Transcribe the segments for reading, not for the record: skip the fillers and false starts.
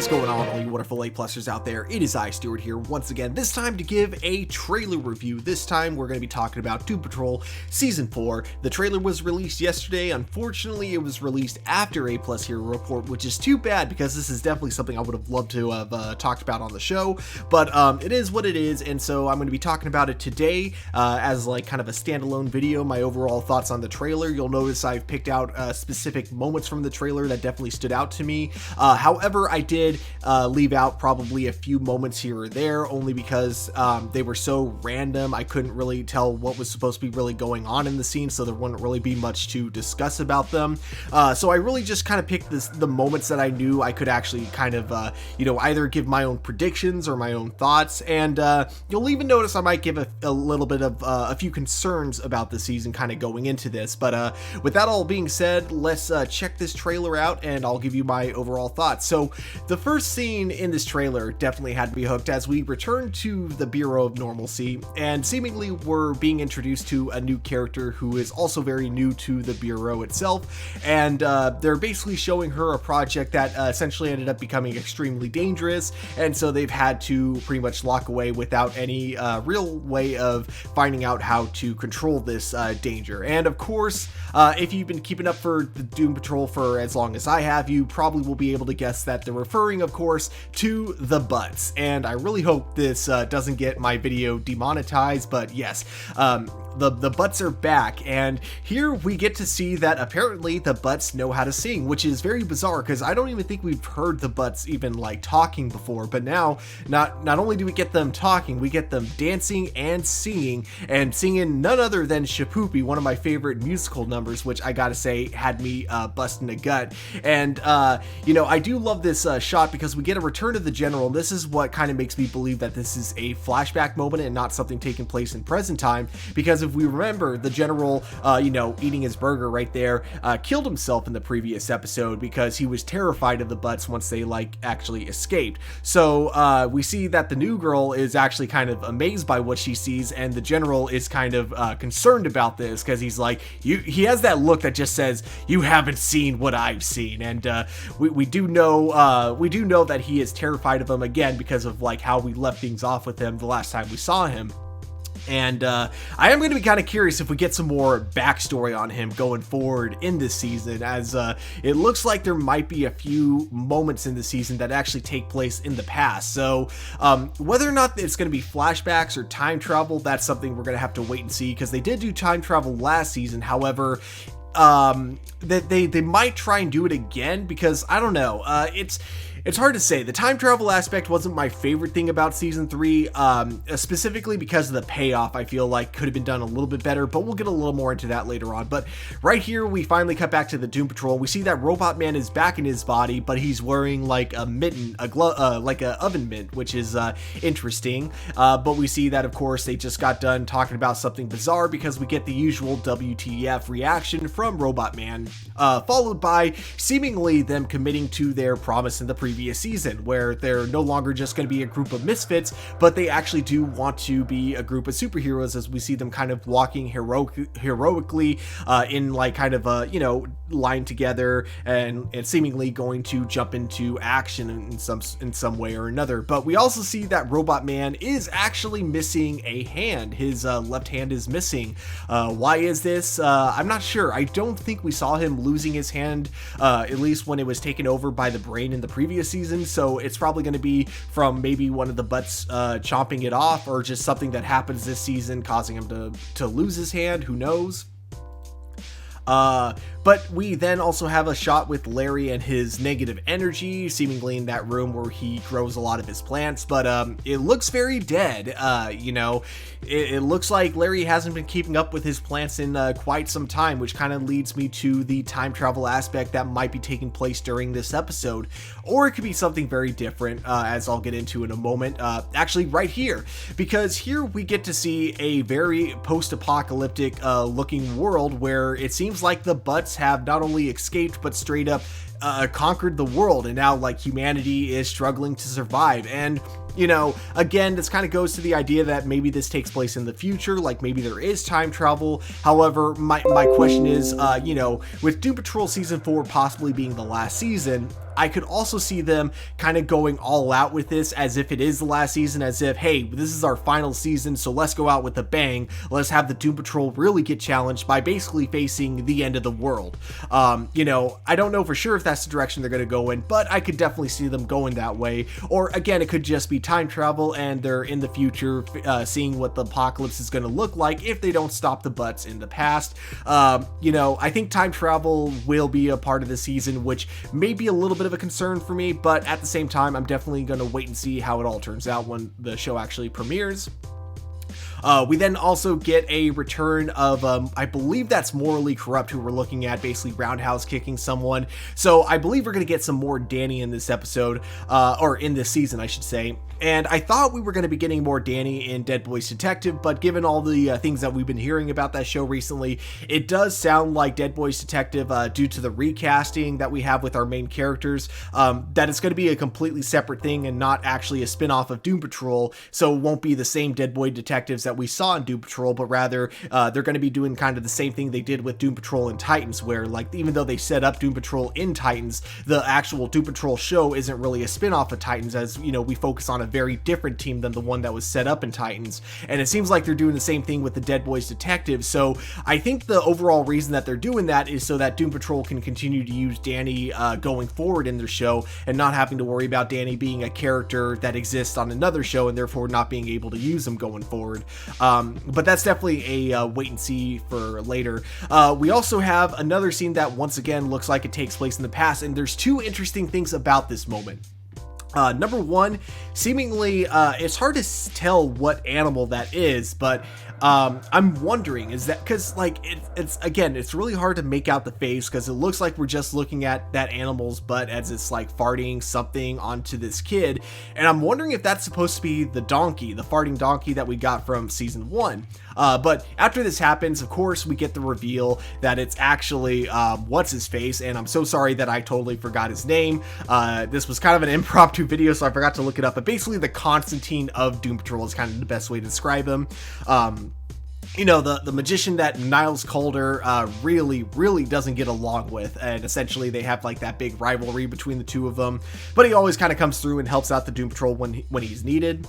What's going on, all you wonderful A-plusers out there? It is I, Stuart, here once again, this time to give a trailer review. This time we're going to be talking about Doom Patrol Season 4. The trailer was released yesterday. Unfortunately, it was released after A+ Hero Report, which is too bad because this is definitely something I would have loved to have talked about on the show. But it is what it is, and so I'm going to be talking about it today as like kind of a standalone video, my overall thoughts on the trailer. You'll notice I've picked out specific moments from the trailer that definitely stood out to me. However, I did leave out probably a few moments here or there, only because they were so random. I couldn't really tell what was supposed to be really going on in the scene, so there wouldn't really be much to discuss about them. So I really just kind of picked the moments that I knew I could actually kind of, either give my own predictions or my own thoughts. And you'll even notice I might give a little bit of a few concerns about the season kind of going into this. But with that all being said, let's check this trailer out and I'll give you my overall thoughts. So the first scene in this trailer definitely had to be hooked as we return to the Bureau of Normalcy, and seemingly we're being introduced to a new character who is also very new to the Bureau itself, and they're basically showing her a project that essentially ended up becoming extremely dangerous, and so they've had to pretty much lock away without any real way of finding out how to control this danger. And of course, if you've been keeping up for the Doom Patrol for as long as I have, you probably will be able to guess that they're referring, of course, to the butts. And I really hope this doesn't get my video demonetized, but yes, the butts are back, and here we get to see that apparently the butts know how to sing, which is very bizarre because I don't even think we've heard the butts even like talking before. But now not only do we get them talking, we get them dancing and singing none other than Shapoopy, one of my favorite musical numbers, which I gotta say had me busting a gut. And I do love this shot because we get a return of the general. This is what kind of makes me believe that this is a flashback moment and not something taking place in present time, because if we remember, the general, eating his burger right there, killed himself in the previous episode because he was terrified of the butts once they actually escaped. So we see that the new girl is actually kind of amazed by what she sees, and the general is kind of concerned about this because he's like, he has that look that just says, "You haven't seen what I've seen," and we do know that he is terrified of him again because of how we left things off with him the last time we saw him. And I am going to be kind of curious if we get some more backstory on him going forward in this season, as it looks like there might be a few moments in the season that actually take place in the past. So whether or not it's going to be flashbacks or time travel, that's something we're going to have to wait and see, because they did do time travel last season. However, that they might try and do it again, because I don't know, it's hard to say. The time travel aspect wasn't my favorite thing about season 3, specifically because of the payoff. I feel like could have been done a little bit better, but we'll get a little more into that later on. But right here, we finally cut back to the Doom Patrol. We see that Robot Man is back in his body, but he's wearing like a mitten, a glove, like a oven mitt, which is interesting. But we see that, of course, they just got done talking about something bizarre, because we get the usual WTF reaction from Robot Man, followed by seemingly them committing to their promise in the previous season, where they're no longer just going to be a group of misfits, but they actually do want to be a group of superheroes, as we see them kind of walking heroically in kind of a line together and seemingly going to jump into action in some way or another. But we also see that Robot Man is actually missing a hand. His left hand is missing. Why is this? I'm not sure. I don't think we saw him losing his hand, at least when it was taken over by the brain in the previous season, so it's probably going to be from maybe one of the butts chomping it off, or just something that happens this season causing him to lose his hand. Who knows? But we then also have a shot with Larry and his negative energy, seemingly in that room where he grows a lot of his plants, but it looks very dead. It looks like Larry hasn't been keeping up with his plants in quite some time, which kind of leads me to the time travel aspect that might be taking place during this episode, or it could be something very different, as I'll get into in a moment. Actually, right here, because here we get to see a very post-apocalyptic looking world where it seems like the butts have not only escaped but straight up conquered the world, and now humanity is struggling to survive. And again, this kind of goes to the idea that maybe this takes place in the future, maybe there is time travel. However, my question is, with Doom Patrol Season 4 possibly being the last season, I could also see them kind of going all out with this as if it is the last season, as if, hey, this is our final season, so let's go out with a bang. Let's have the Doom Patrol really get challenged by basically facing the end of the world. I don't know for sure if that's the direction they're going to go in, but I could definitely see them going that way. Or again, it could just be time travel and they're in the future seeing what the apocalypse is going to look like if they don't stop the butts in the past. I think time travel will be a part of the season, which may be a little bit of a concern for me, but at the same time, I'm definitely going to wait and see how it all turns out when the show actually premieres. We then also get a return of, I believe that's Morally Corrupt, who we're looking at basically roundhouse kicking someone. So I believe we're going to get some more Danny in this episode, or in this season, I should say. And I thought we were going to be getting more Danny in Dead Boys Detective, but given all the things that we've been hearing about that show recently, it does sound like Dead Boys Detective, due to the recasting that we have with our main characters, that it's going to be a completely separate thing and not actually a spin-off of Doom Patrol, so it won't be the same Dead Boy Detectives that we saw in Doom Patrol, but rather they're going to be doing kind of the same thing they did with Doom Patrol and Titans, where like even though they set up Doom Patrol in Titans, the actual Doom Patrol show isn't really a spin-off of Titans, as we focus on a very different team than the one that was set up in Titans. And it seems like they're doing the same thing with the Dead Boys Detective. So I think the overall reason that they're doing that is so that Doom Patrol can continue to use Danny going forward in their show and not having to worry about Danny being a character that exists on another show and therefore not being able to use him going forward. But that's definitely a wait and see for later. We also have another scene that once again looks like it takes place in the past, and there's two interesting things about this moment. Number one, seemingly, it's hard to tell what animal that is, but I'm wondering, is that because like it's really hard to make out the face because it looks like we're just looking at that animal's butt as it's like farting something onto this kid, and I'm wondering if that's supposed to be the donkey, the farting donkey that we got from season 1. But after this happens, of course, we get the reveal that it's actually what's his face, and I'm so sorry that I totally forgot his name. This was kind of an impromptu video, so I forgot to look it up, but basically the Constantine of Doom Patrol is kind of the best way to describe him. The magician that Niles Calder really doesn't get along with, and essentially they have like that big rivalry between the two of them, but he always kind of comes through and helps out the Doom Patrol when he's needed.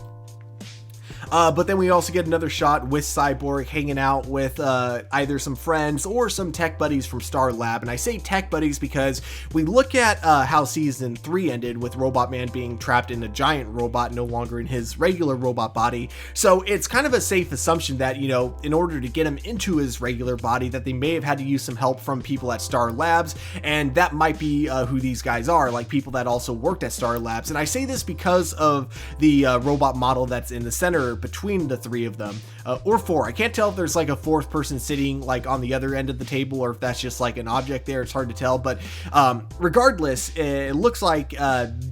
But then we also get another shot with Cyborg hanging out with either some friends or some tech buddies from Star Lab. And I say tech buddies because we look at how season 3 ended with Robot Man being trapped in a giant robot, no longer in his regular robot body. So it's kind of a safe assumption that, in order to get him into his regular body, that they may have had to use some help from people at Star Labs. And that might be who these guys are, like people that also worked at Star Labs. And I say this because of the robot model that's in the center between the three of them, or four. I can't tell if there's like a fourth person sitting like on the other end of the table or if that's just like an object there. It's hard to tell, but regardless, it looks like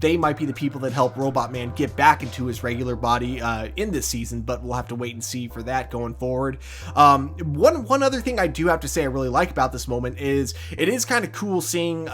they might be the people that help Robot Man get back into his regular body in this season, but we'll have to wait and see for that going forward. One other thing I do have to say I really like about this moment is it is kind of cool seeing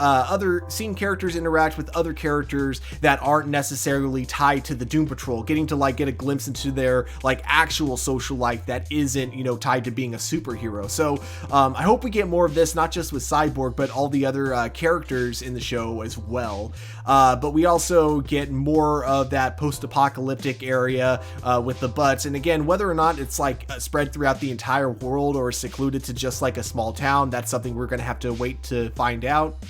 characters interact with other characters that aren't necessarily tied to the Doom Patrol, getting to like get a glimpse into their like actual social life that isn't tied to being a superhero. So I hope we get more of this, not just with Cyborg but all the other characters in the show as well. But we also get more of that post-apocalyptic area with the butts, and again, whether or not it's like spread throughout the entire world or secluded to just like a small town, that's something we're gonna have to wait to find out.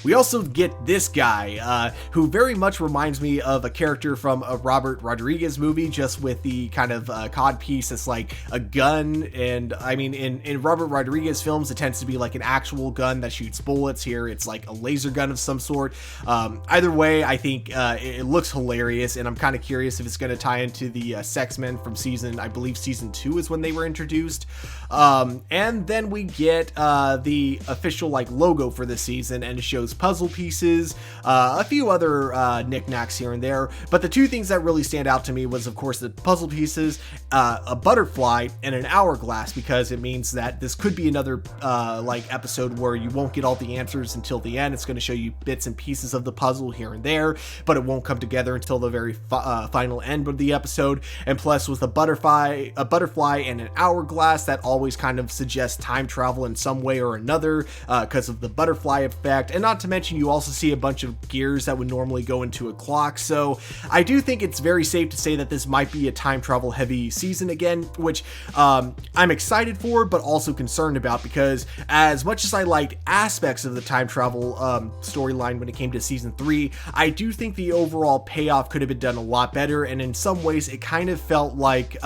We also get this guy who very much reminds me of a character from a Robert Rodriguez movie, just with the kind of cod piece that's like a gun. And I mean, in Robert Rodriguez films, it tends to be like an actual gun that shoots bullets. Here it's like a laser gun of some sort. Either way, I think it looks hilarious, and I'm kind of curious if it's going to tie into the Sex Men from I believe season 2 is when they were introduced. And then we get the official like logo for this season, and it shows puzzle pieces, a few other knickknacks here and there, but the two things that really stand out to me was of course the puzzle pieces, a butterfly, and an hourglass, because it means that this could be another like episode where you won't get all the answers until the end. It's going to show you bits and pieces of the puzzle here and there, but it won't come together until the very final end of the episode. And plus, with a butterfly and an hourglass, that always kind of suggests time travel in some way or another, because of the butterfly effect, and not to mention you also see a bunch of gears that would normally go into a clock. So I do think it's very safe to say that this might be a time travel heavy season again, which I'm excited for, but also concerned about, because as much as I liked aspects of the time travel storyline when it came to season 3, I do think the overall payoff could have been done a lot better, and in some ways it kind of felt like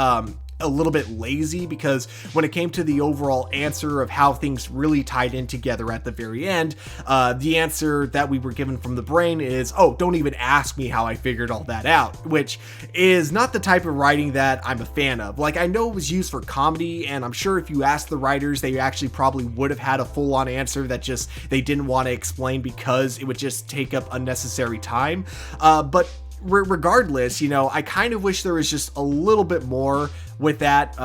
a little bit lazy, because when it came to the overall answer of how things really tied in together at the very end, the answer that we were given from the brain is, oh, don't even ask me how I figured all that out, which is not the type of writing that I'm a fan of. Like, I know it was used for comedy, and I'm sure if you asked the writers, they actually probably would have had a full-on answer that just they didn't want to explain because it would just take up unnecessary time. But regardless, you know, I kind of wish there was just a little bit more with that,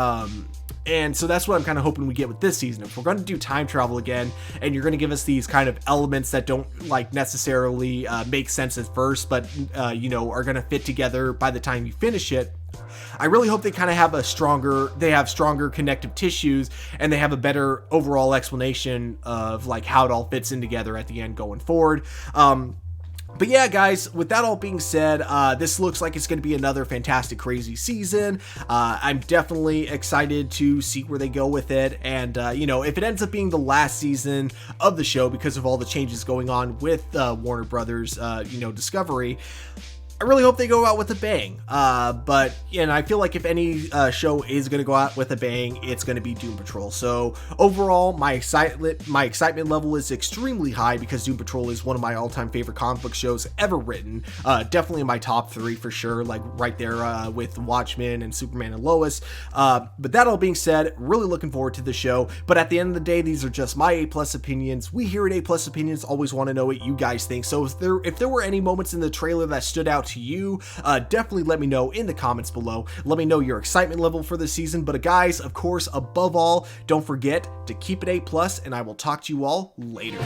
and so that's what I'm kind of hoping we get with this season. If we're going to do time travel again, and you're going to give us these kind of elements that don't like necessarily make sense at first, but you know, are going to fit together by the time you finish it, I really hope they kind of have stronger connective tissues, and they have a better overall explanation of like how it all fits in together at the end going forward. But yeah, guys, with that all being said, this looks like it's going to be another fantastic, crazy season. I'm definitely excited to see where they go with it. And, you know, if it ends up being the last season of the show because of all the changes going on with Warner Brothers, you know, Discovery, I really hope they go out with a bang. But, you know, I feel like if any show is going to go out with a bang, it's going to be Doom Patrol. So overall, my excitement level is extremely high, because Doom Patrol is one of my all-time favorite comic book shows ever written. Definitely in my top 3 for sure, like right there with Watchmen and Superman and Lois. But that all being said, really looking forward to the show. But at the end of the day, these are just my A+ opinions. We here at A+ Opinions always want to know what you guys think. So if there were any moments in the trailer that stood out to you, definitely let me know in the comments below. Let me know your excitement level for this season. But guys, of course, above all, don't forget to keep it A+, and I will talk to you all later.